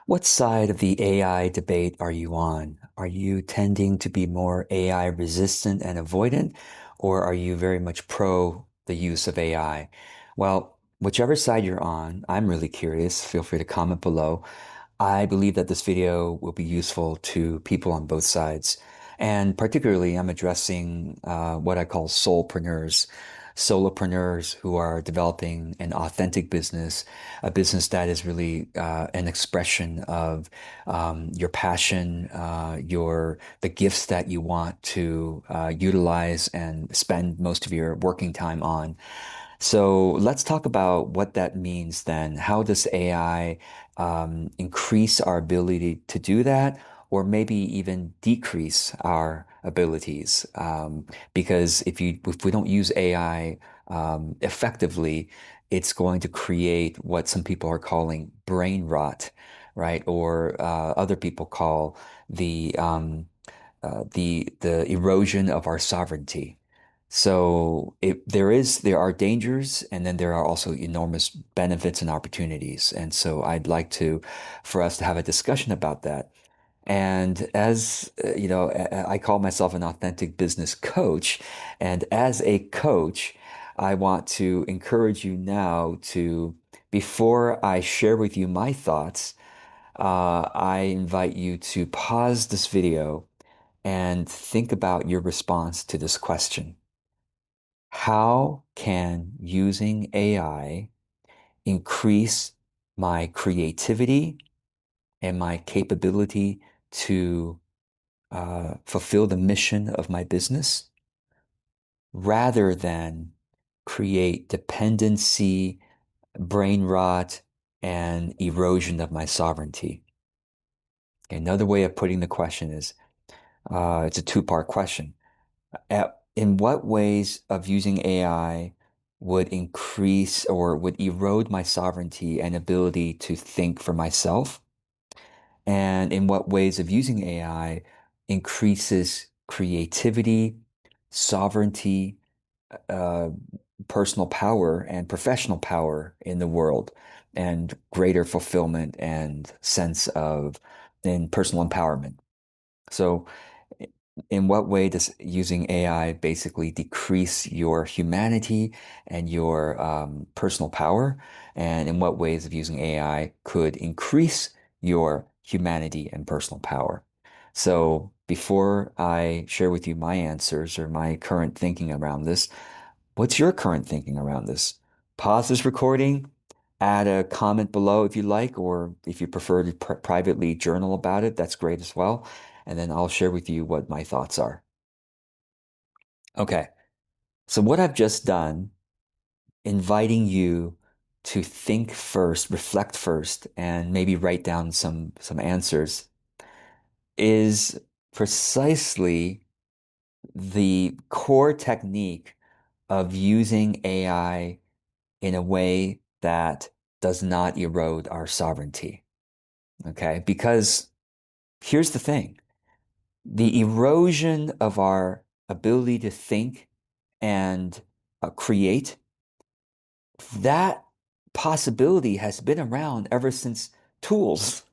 What side of the AI debate are you on? Are you tending to be more AI resistant and avoidant, or are you very much pro the use of AI? Well, whichever side you're on, I'm really curious. Feel free to comment below. I believe that this video will be useful to people on both sides. And particularly, I'm addressing what I call soulpreneurs, solopreneurs who are developing an authentic business, a business that is really an expression of your passion, the gifts that you want to utilize and spend most of your working time on. So let's talk about what that means then. How does AI increase our ability to do that, or maybe even decrease our abilities? Because if we don't use AI effectively, it's going to create what some people are calling brain rot, right? Or other people call the erosion of our sovereignty. So there are dangers, and then there are also enormous benefits and opportunities. And so I'd like for us to have a discussion about that. And as you know, I call myself an authentic business coach. And as a coach, I want to encourage you now before I share with you my thoughts, I invite you to pause this video and think about your response to this question. How can using AI increase my creativity and my capability to fulfill the mission of my business rather than create dependency, brain rot, and erosion of my sovereignty? Another way of putting the question is it's a two-part question. In what ways of using AI would increase or would erode my sovereignty and ability to think for myself? And in what ways of using AI increases creativity, sovereignty, uh, personal power, and professional power in the world, and greater fulfillment and sense of and personal empowerment? So, in what way does using AI basically decrease your humanity and your personal power? And in what ways of using AI could increase your humanity and personal power? So, before I share with you my answers or my current thinking around this, what's your current thinking around this? Pause this recording, add a comment below if you like, or if you prefer to privately journal about it, that's great as well. And then I'll share with you what my thoughts are. Okay, so what I've just done, inviting you to think first, reflect first, and maybe write down some answers, is precisely the core technique of using AI in a way that does not erode our sovereignty. Okay, because here's the thing. The erosion of our ability to think and create, that possibility has been around ever since tools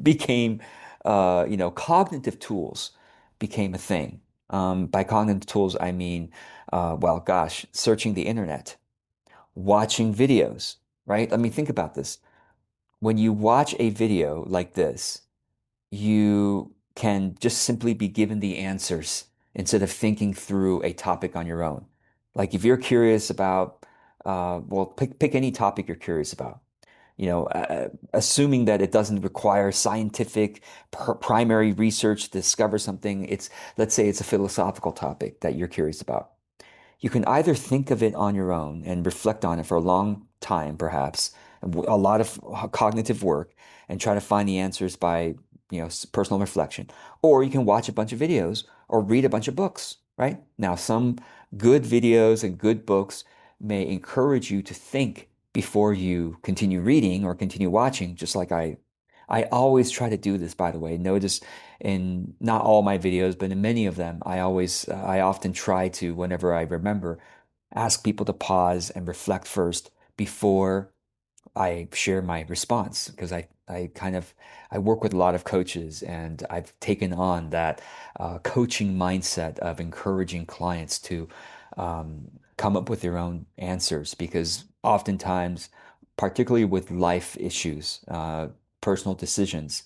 became, cognitive tools became a thing. By cognitive tools, I mean, well, gosh, searching the internet, watching videos, right? I mean, think about this. When you watch a video like this, you can just simply be given the answers instead of thinking through a topic on your own. Like if you're curious about, well, pick any topic you're curious about. Assuming that it doesn't require scientific primary research to discover something. Let's say it's a philosophical topic that you're curious about. You can either think of it on your own and reflect on it for a long time, perhaps, a lot of cognitive work, and try to find the answers by, personal reflection. Or you can watch a bunch of videos or read a bunch of books, right? Now, some good videos and good books may encourage you to think before you continue reading or continue watching, just like I always try to do this, by the way. Notice in not all my videos, but in many of them, I often try to, whenever I remember, ask people to pause and reflect first before I share my response because I work with a lot of coaches and I've taken on that coaching mindset of encouraging clients to come up with their own answers because oftentimes, particularly with life issues, personal decisions,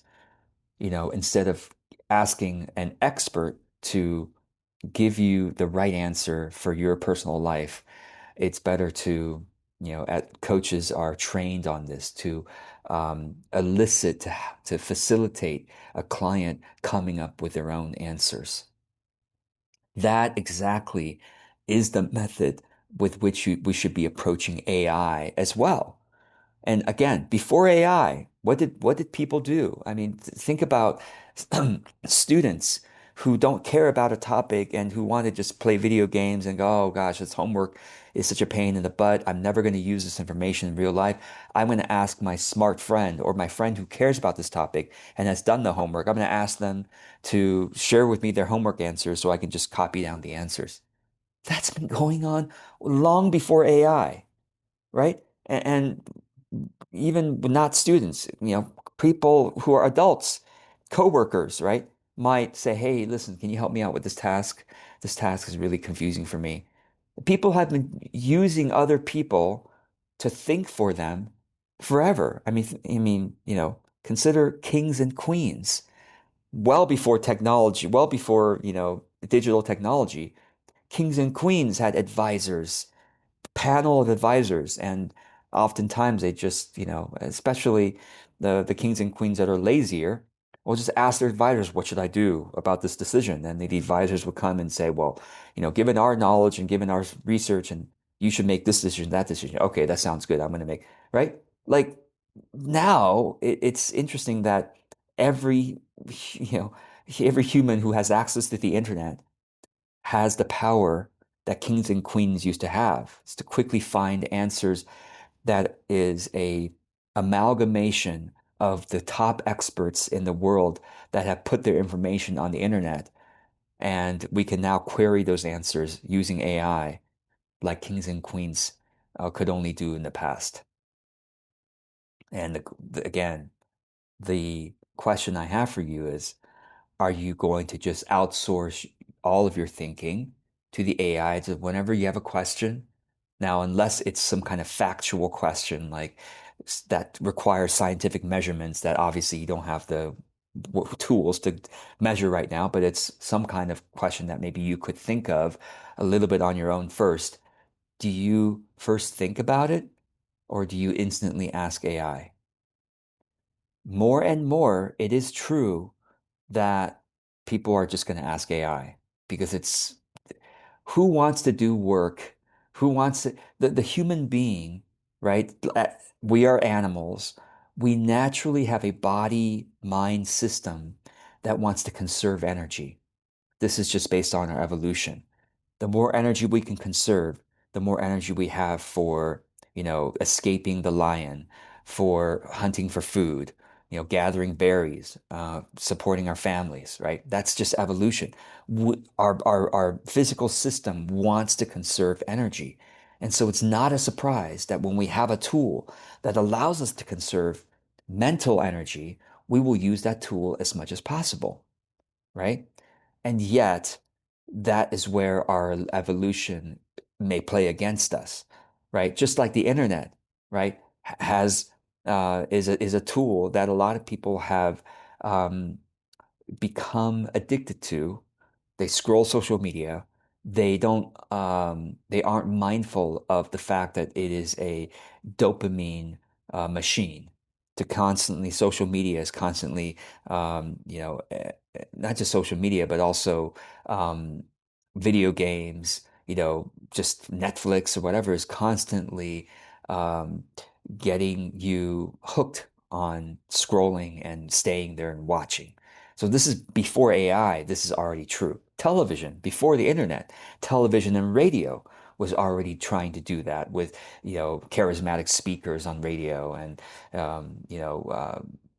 instead of asking an expert to give you the right answer for your personal life, it's better to, coaches are trained on this to elicit, to facilitate a client coming up with their own answers. That exactly is the method with which we should be approaching AI as well. And again, before AI, what did people do? I mean, think about students who don't care about a topic and who want to just play video games and go, oh gosh, this homework is such a pain in the butt. I'm never going to use this information in real life. I'm going to ask my smart friend or my friend who cares about this topic and has done the homework. I'm going to ask them to share with me their homework answers so I can just copy down the answers. That's been going on long before AI, right? And even not students, people who are adults, coworkers, right, might say, "Hey, listen, can you help me out with this task? This task is really confusing for me." People have been using other people to think for them forever. Consider kings and queens. Well before technology, well before, digital technology, kings and queens had advisors, panel of advisors, and oftentimes they just, especially the kings and queens that are lazier, will just ask their advisors, what should I do about this decision? And the advisors would come and say, well, given our knowledge and given our research, and you should make this decision, that decision. Okay, that sounds good. I'm going to make, right? Like now it's interesting that every, you know, every human who has access to the internet has the power that kings and queens used to have. It's to quickly find answers that is a amalgamation of the top experts in the world that have put their information on the internet. And we can now query those answers using AI like kings and queens could only do in the past. And again, the question I have for you is, are you going to just outsource all of your thinking to the AI to whenever you have a question? Now, unless it's some kind of factual question like that requires scientific measurements that obviously you don't have the tools to measure right now, but it's some kind of question that maybe you could think of a little bit on your own first. Do you first think about it or do you instantly ask AI? More and more, it is true that people are just going to ask AI because it's who wants to do work? Who wants to, the human being, right? We are animals. We naturally have a body mind system that wants to conserve energy. This is just based on our evolution. The more energy we can conserve, the more energy we have for, escaping the lion, for hunting for food, gathering berries, supporting our families, right? That's just evolution. Our physical system wants to conserve energy. And so it's not a surprise that when we have a tool that allows us to conserve mental energy, we will use that tool as much as possible, right? And yet, that is where our evolution may play against us, right? Just like the internet, right, has is a tool that a lot of people have um, become addicted to. They scroll social media. They aren't mindful of the fact that it is a dopamine machine. To constantly, social media is constantly, not just social media, but also um, video games, just Netflix or whatever is constantly um, getting you hooked on scrolling and staying there and watching. So this is before AI, this is already true. Television, before the internet, television and radio was already trying to do that with, charismatic speakers on radio and,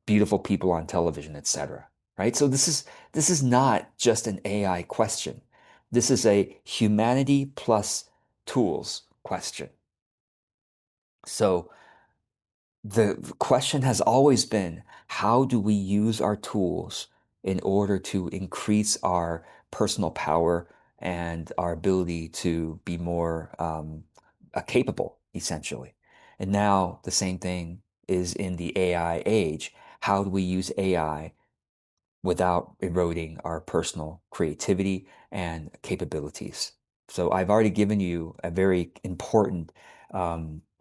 beautiful people on television, etc. Right? So this is not just an AI question. This is a humanity plus tools question. So the question has always been, how do we use our tools in order to increase our personal power and our ability to be more capable, essentially? And now the same thing is in the AI age. How do we use AI without eroding our personal creativity and capabilities? So I've already given you a very important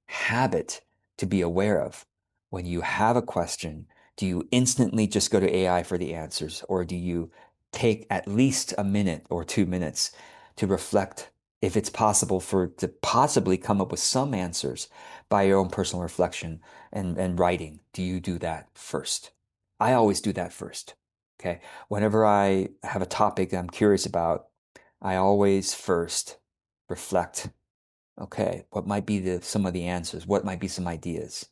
habit to be aware of. When you have a question, do you instantly just go to AI for the answers, or do you take at least a minute or 2 minutes to reflect if it's possible for to possibly come up with some answers by your own personal reflection and writing? Do you do that first? I always do that first. Okay. Whenever I have a topic that I'm curious about, I always first reflect, okay, what might be some of the answers? What might be some ideas?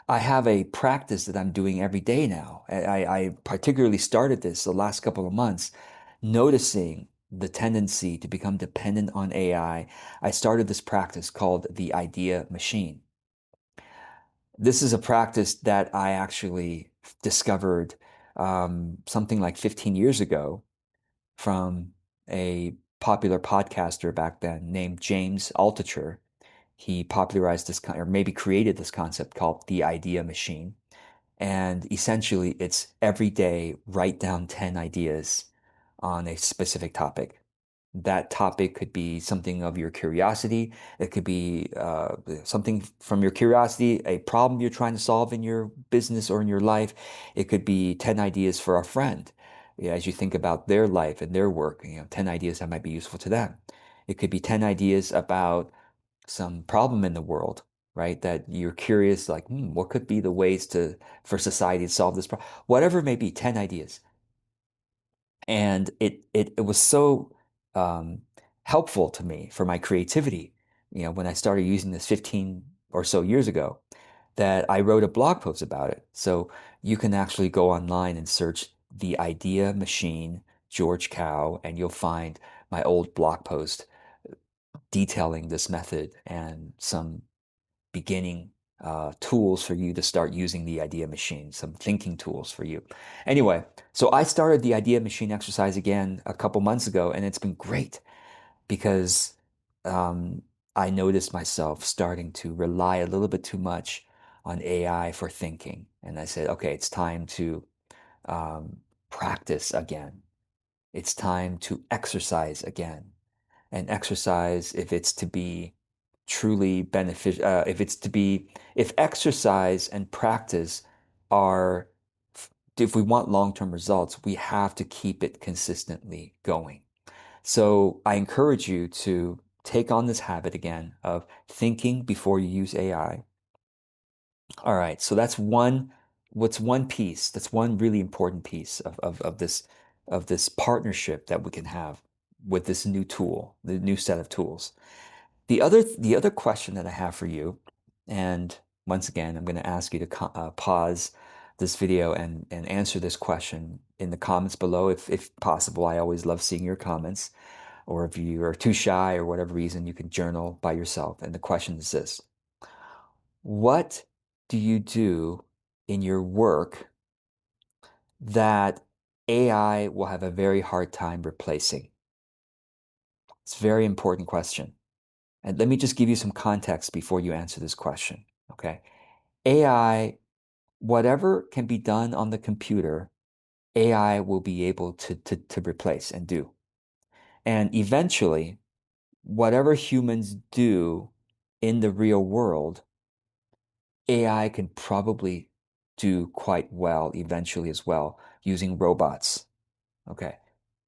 I have a practice that I'm doing every day now. I particularly started this the last couple of months, noticing the tendency to become dependent on AI. I started this practice called the idea machine. This is a practice that I actually discovered something like 15 years ago from a popular podcaster back then named James Altucher. He popularized this, or maybe created this concept called the idea machine. And essentially, it's every day write down 10 ideas on a specific topic. That topic could be something of your curiosity. It could be something from your curiosity, a problem you're trying to solve in your business or in your life. It could be 10 ideas for a friend. Yeah, as you think about their life and their work, 10 ideas that might be useful to them. It could be 10 ideas about some problem in the world, right? That you're curious, like, what could be the ways for society to solve this problem? Whatever it may be, 10 ideas. And it was so um, helpful to me for my creativity, when I started using this 15 or so years ago, that I wrote a blog post about it. So you can actually go online and search the idea machine, George Cow, and you'll find my old blog post detailing this method and some beginning tools for you to start using the idea machine, some thinking tools for you. Anyway, so I started the idea machine exercise again a couple months ago, and it's been great because um, I noticed myself starting to rely a little bit too much on AI for thinking. And I said, okay, it's time to um, practice again. It's time to exercise again. And exercise, if it's to be truly beneficial, if exercise and practice are, if we want long-term results, we have to keep it consistently going. So I encourage you to take on this habit again of thinking before you use AI. All right, so what's one piece, that's one really important piece of this partnership that we can have with this new tool, the new set of tools. The other question that I have for you, and once again, I'm going to ask you to pause this video and answer this question in the comments below if possible. I always love seeing your comments. Or if you are too shy or whatever reason, you can journal by yourself. And the question is this: what do you do in your work that AI will have a very hard time replacing? It's a very important question. And let me just give you some context before you answer this question. Okay. AI, whatever can be done on the computer, AI will be able to replace and do. And eventually, whatever humans do in the real world, AI can probably do quite well eventually as well using robots. Okay.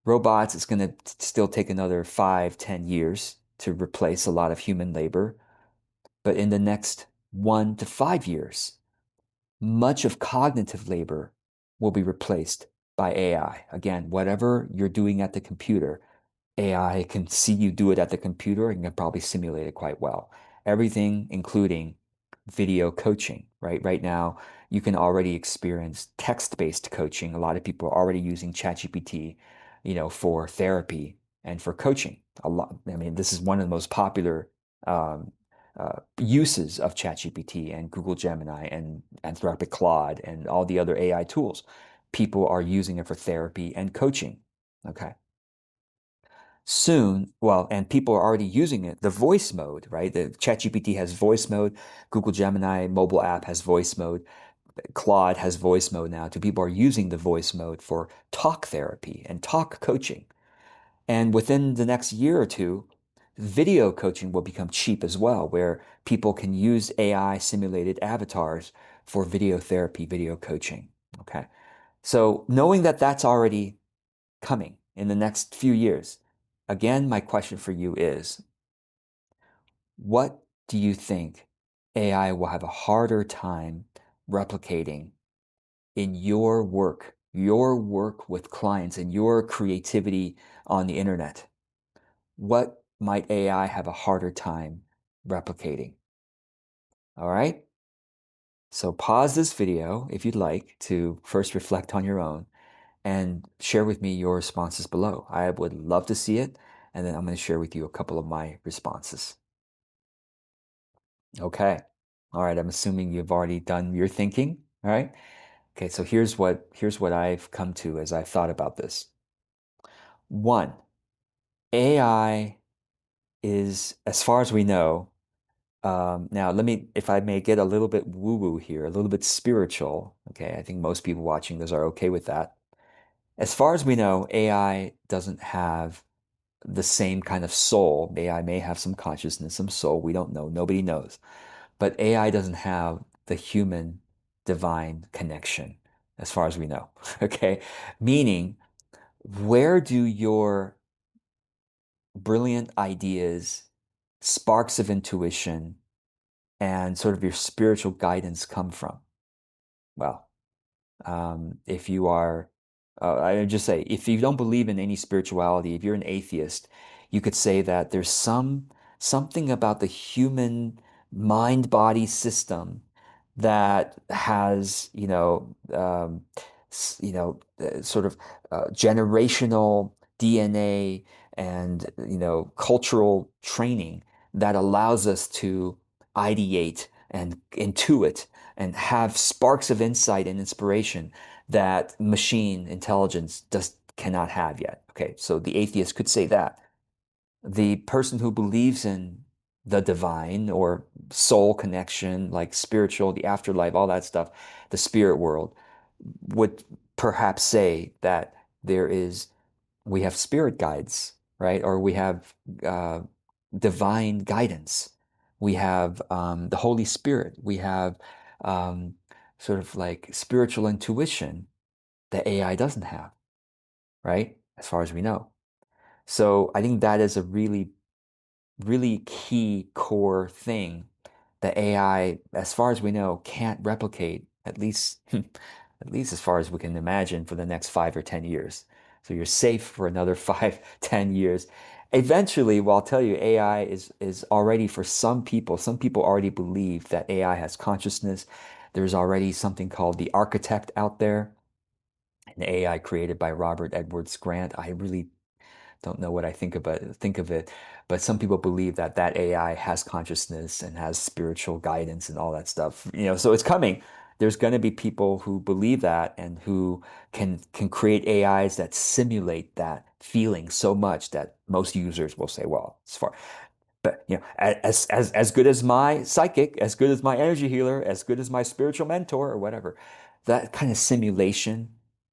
Robots, it's going to still take another 5, 10 years to replace a lot of human labor. But in the next 1 to 5 years, much of cognitive labor will be replaced by AI. Again, whatever you're doing at the computer, AI can see you do it at the computer and can probably simulate it quite well. Everything, including video coaching, right? Right now, you can already experience text-based coaching. A lot of people are already using ChatGPT, for therapy and for coaching. A lot. I mean, this is one of the most popular um, uses of ChatGPT and Google Gemini and Anthropic Claude and all the other AI tools. People are using it for therapy and coaching. Okay. Soon, well, and people are already using it, the voice mode, right? The ChatGPT has voice mode, Google Gemini mobile app has voice mode, Claude has voice mode now. Too. People are using the voice mode for talk therapy and talk coaching. And within the next year or two, video coaching will become cheap as well, where people can use AI simulated avatars for video therapy, video coaching. Okay. So knowing that that's already coming in the next few years, again, my question for you is, what do you think AI will have a harder time replicating in your work with clients and your creativity on the internet? What might AI have a harder time replicating? All right. So pause this video if you'd like to first reflect on your own and share with me your responses below. I would love to see it. And then I'm going to share with you a couple of my responses. Okay. All right. I'm assuming you've already done your thinking. All right. Okay. So here's what I've come to as I've thought about this. One, AI is, as far as we know, now let me, if I may get a little bit woo-woo here, a little bit spiritual. Okay. I think most people watching this are okay with that. As far as we know, AI doesn't have the same kind of soul. AI may have some consciousness, some soul. We don't know. Nobody knows. But AI doesn't have the human divine connection, as far as we know. Okay. Meaning, where do your brilliant ideas, sparks of intuition, and sort of your spiritual guidance come from? Well, if you are, I would just say, if you don't believe in any spirituality, if you're an atheist, you could say that there's something about the human mind-body system that has, sort of generational DNA and, cultural training that allows us to ideate and intuit and have sparks of insight and inspiration that machine intelligence just cannot have yet. Okay, so the atheist could say that. The person who believes in the divine or soul connection, like spiritual, the afterlife, all that stuff, the spirit world, would perhaps say that we have spirit guides, right? Or we have uh, divine guidance. We have the Holy Spirit. We have um, sort of like spiritual intuition that AI doesn't have, right? As far as we know. So I think that is a really, really key core thing that AI, as far as we know, can't replicate, at least at least as far as we can imagine for the next 5 or 10 years. So you're safe for another 5, 10 years. Eventually, well, I'll tell you, AI is already for some people already believe that AI has consciousness. There's already something called the architect out there, an AI created by Robert Edwards Grant. I really don't know what I think of it, but some people believe that that AI has consciousness and has spiritual guidance and all that stuff. So it's coming. There's going to be people who believe that and who can create AIs that simulate that feeling so much that most users will say, well, as far but as good as my psychic, as good as my energy healer, as good as my spiritual mentor or whatever, that kind of simulation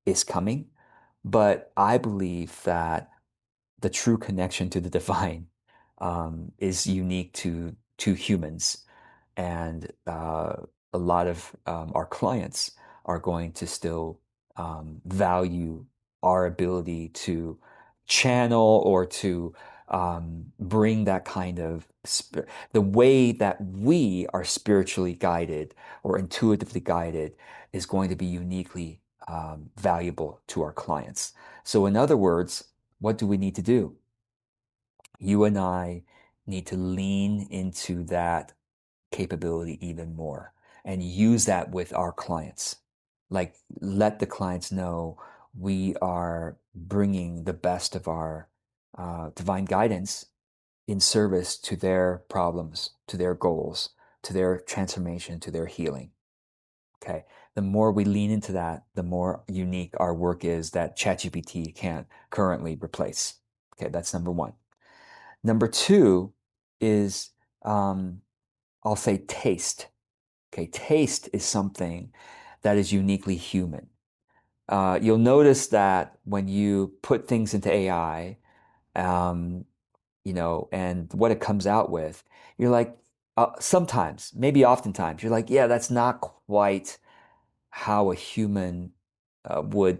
is coming. But I believe that the true connection to the divine is unique to humans, and a lot of our clients are going to still value our ability to channel or to bring that kind of the way that we are spiritually guided or intuitively guided is going to be uniquely valuable to our clients. So, in other words, what do we need to do? You and I need to lean into that capability even more and use that with our clients. Like, let the clients know we are bringing the best of our divine guidance in service to their problems, to their goals, to their transformation, to their healing. Okay. The more we lean into that, the more unique our work is that ChatGPT can't currently replace. Okay, that's number one. Number two is I'll say taste. Okay, taste is something that is uniquely human. You'll notice that when you put things into AI, um, and what it comes out with, you're like, sometimes, maybe oftentimes, you're like, yeah, that's not quite how a human would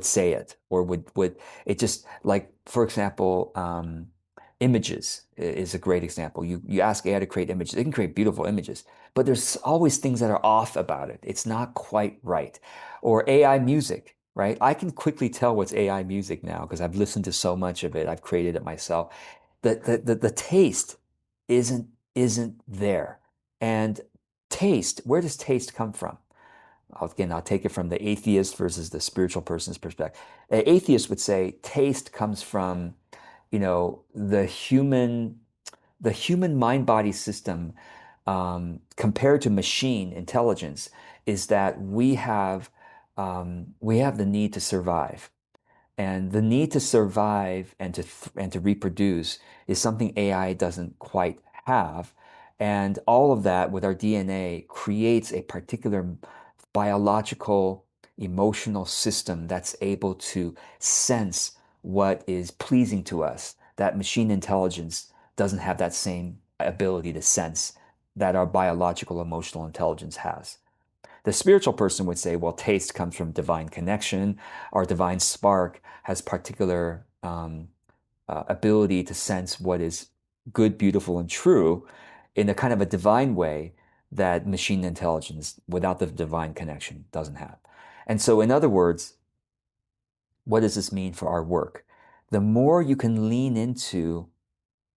say it, or would it just like, for example, images is a great example. You ask AI to create images, it can create beautiful images, but there's always things that are off about it. It's not quite right. Or AI music, right? I can quickly tell what's AI music now because I've listened to so much of it. I've created it myself. The taste isn't there. And taste, where does taste come from? Again, I'll take it from the atheist versus the spiritual person's perspective. An atheist would say taste comes from, the human mind-body system, compared to machine intelligence, is that we have the need to survive. And the need to survive and to reproduce is something AI doesn't quite have. And all of that with our DNA creates a particular biological, emotional system that's able to sense what is pleasing to us. That machine intelligence doesn't have that same ability to sense that our biological emotional intelligence has. The spiritual person would say, well, taste comes from divine connection. Our divine spark has particular ability to sense what is good, beautiful, and true in a kind of a divine way that machine intelligence without the divine connection doesn't have. And so, in other words, what does this mean for our work? The more you can lean into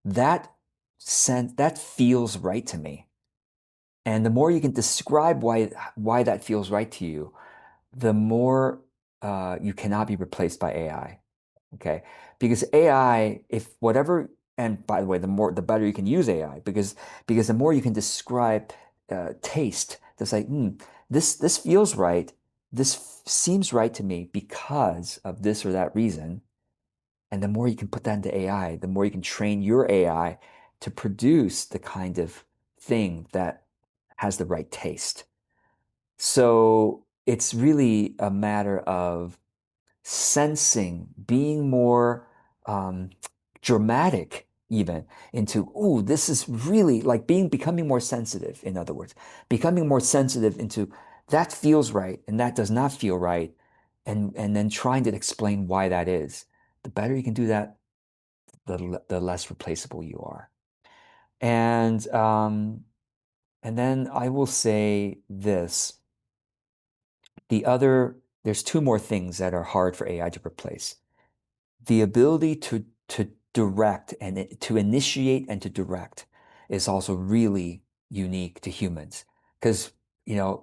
that sense, that feels right to me. And the more you can describe why that feels right to you, the more you cannot be replaced by AI. Okay, because AI, if whatever, and by the way, the better you can use AI, because the more you can describe taste, that's like, this feels right. This seems right to me because of this or that reason. And the more you can put that into AI, the more you can train your AI to produce the kind of thing that has the right taste. So it's really a matter of sensing, being more um, dramatic, even into, oh, this is really like becoming more sensitive, in other words, becoming more sensitive into that feels right and that does not feel right, and then trying to explain why that is. The better you can do that, the less replaceable you are. And and then I will say this. There's two more things that are hard for AI to replace. The ability to direct and to initiate and to direct is also really unique to humans. Because,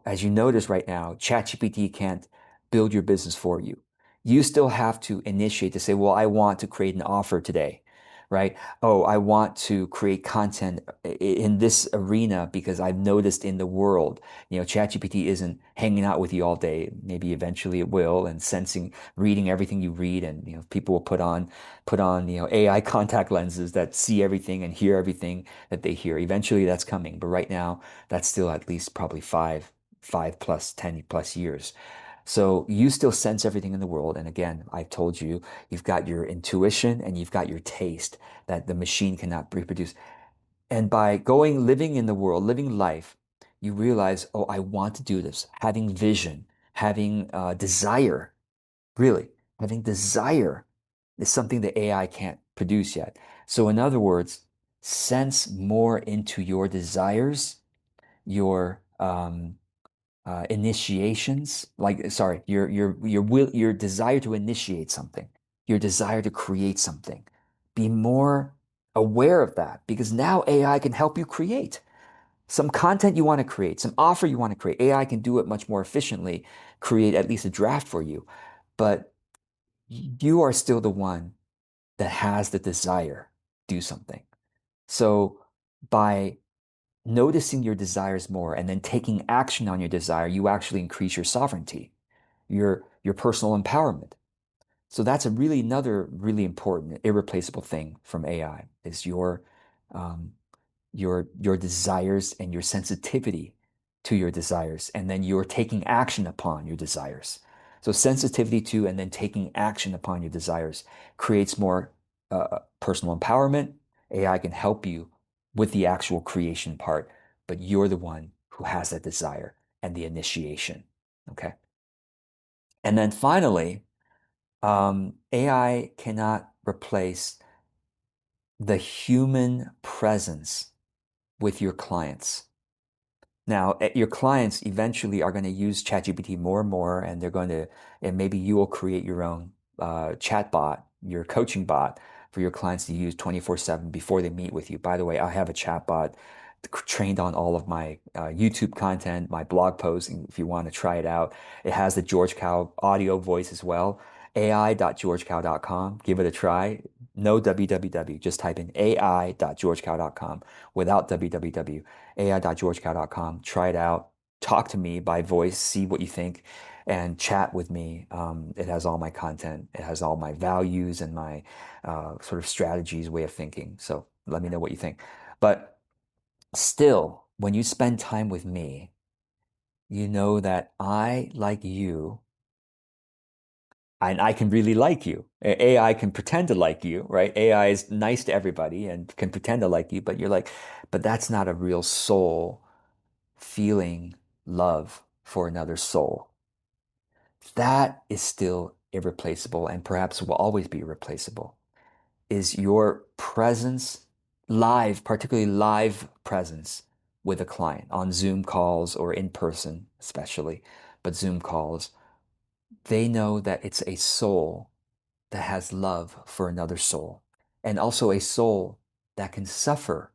as you notice right now, ChatGPT can't build your business for you. You still have to initiate to say, well, I want to create an offer today, right? Oh, I want to create content in this arena because I've noticed in the world, ChatGPT isn't hanging out with you all day. Maybe eventually it will, and sensing, reading everything you read, and people will put on AI contact lenses that see everything and hear everything that they hear. Eventually that's coming, but right now that's still at least probably five plus 10 plus years. So you still sense everything in the world. And again, I've told you, you've got your intuition and you've got your taste that the machine cannot reproduce. And by living in the world, living life, you realize, oh, I want to do this. Having vision, having desire, really, having desire is something that AI can't produce yet. So, in other words, sense more into your desires, your initiations, like, sorry, your will, your desire to initiate something, your desire to create something. Be more aware of that, because now AI can help you create some content you want to create, some offer you want to create. AI can do it much more efficiently, create at least a draft for you. But you are still the one that has the desire. do something. So by noticing your desires more and then taking action on your desire, you actually increase your sovereignty, your personal empowerment. So that's a really another really important, irreplaceable thing from AI is um, your desires and your sensitivity to your desires, and then you're taking action upon your desires. So sensitivity to and then taking action upon your desires creates more personal empowerment. AI can help you with the actual creation part, but you're the one who has that desire and the initiation. Okay. And then finally, AI cannot replace the human presence with your clients. Now, your clients eventually are going to use ChatGPT more and more, and and maybe you will create your own chat bot, your coaching bot for your clients to use 24/7 before they meet with you. By the way, I have a chat bot trained on all of my YouTube content, my blog posts, and if you want to try it out. It has the George Cow audio voice as well, ai.georgecow.com. Give it a try. No www, just type in ai.georgecow.com without www, ai.georgecow.com. Try it out. Talk to me by voice, see what you think, and chat with me. It has all my content. It has all my values and my sort of strategies, way of thinking. So let me know what you think. But still, when you spend time with me, you know that I like you and I can really like you. AI can pretend to like you, right? AI is nice to everybody and can pretend to like you, but you're like, but that's not a real soul feeling love for another soul. That is still irreplaceable and perhaps will always be irreplaceable. Is your presence live, particularly live presence with a client on Zoom calls or in person, especially, but Zoom calls, they know that it's a soul that has love for another soul and also a soul that can suffer.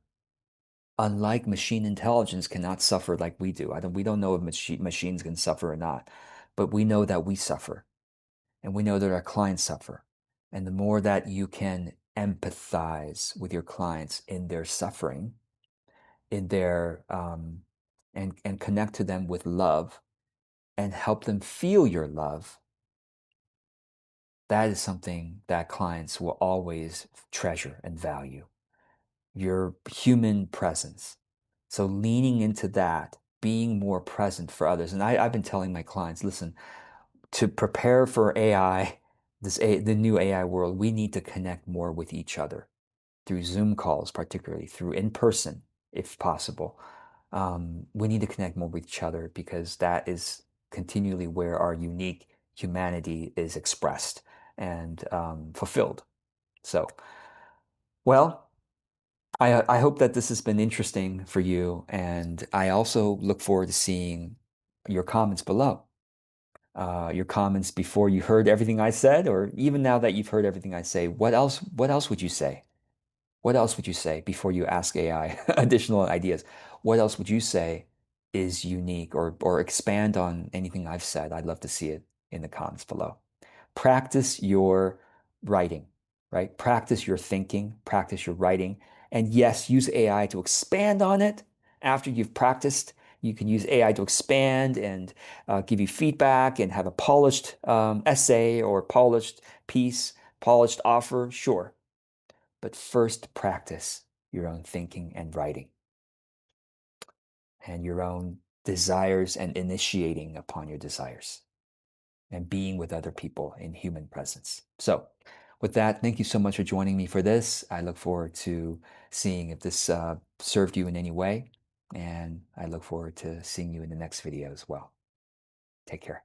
Unlike machine intelligence cannot suffer like we do. We don't know if machines can suffer or not, but we know that we suffer and we know that our clients suffer. And the more that you can empathize with your clients in their suffering, in their and connect to them with love and help them feel your love, that is something that clients will always treasure and value. Your human presence. So leaning into that, being more present for others. And I've been telling my clients, listen, to prepare for AI, the new AI world, we need to connect more with each other through Zoom calls, particularly through in person, if possible. We need to connect more with each other because that is continually where our unique humanity is expressed and fulfilled. So, well, I hope that this has been interesting for you, and I also look forward to seeing your comments below. Your comments before you heard everything I said, or even now that you've heard everything I say, what else would you say? What else would you say before you ask AI additional ideas? What else would you say is unique or expand on anything I've said? I'd love to see it in the comments below. Practice your writing, right? Practice your thinking, practice your writing. And yes, use AI to expand on it after you've practiced. You can use AI to expand and give you feedback and have a polished essay or polished piece, polished offer, sure. But first, practice your own thinking and writing and your own desires and initiating upon your desires and being with other people in human presence. So, with that, thank you so much for joining me for this. I look forward to seeing if this served you in any way. And I look forward to seeing you in the next video as well. Take care.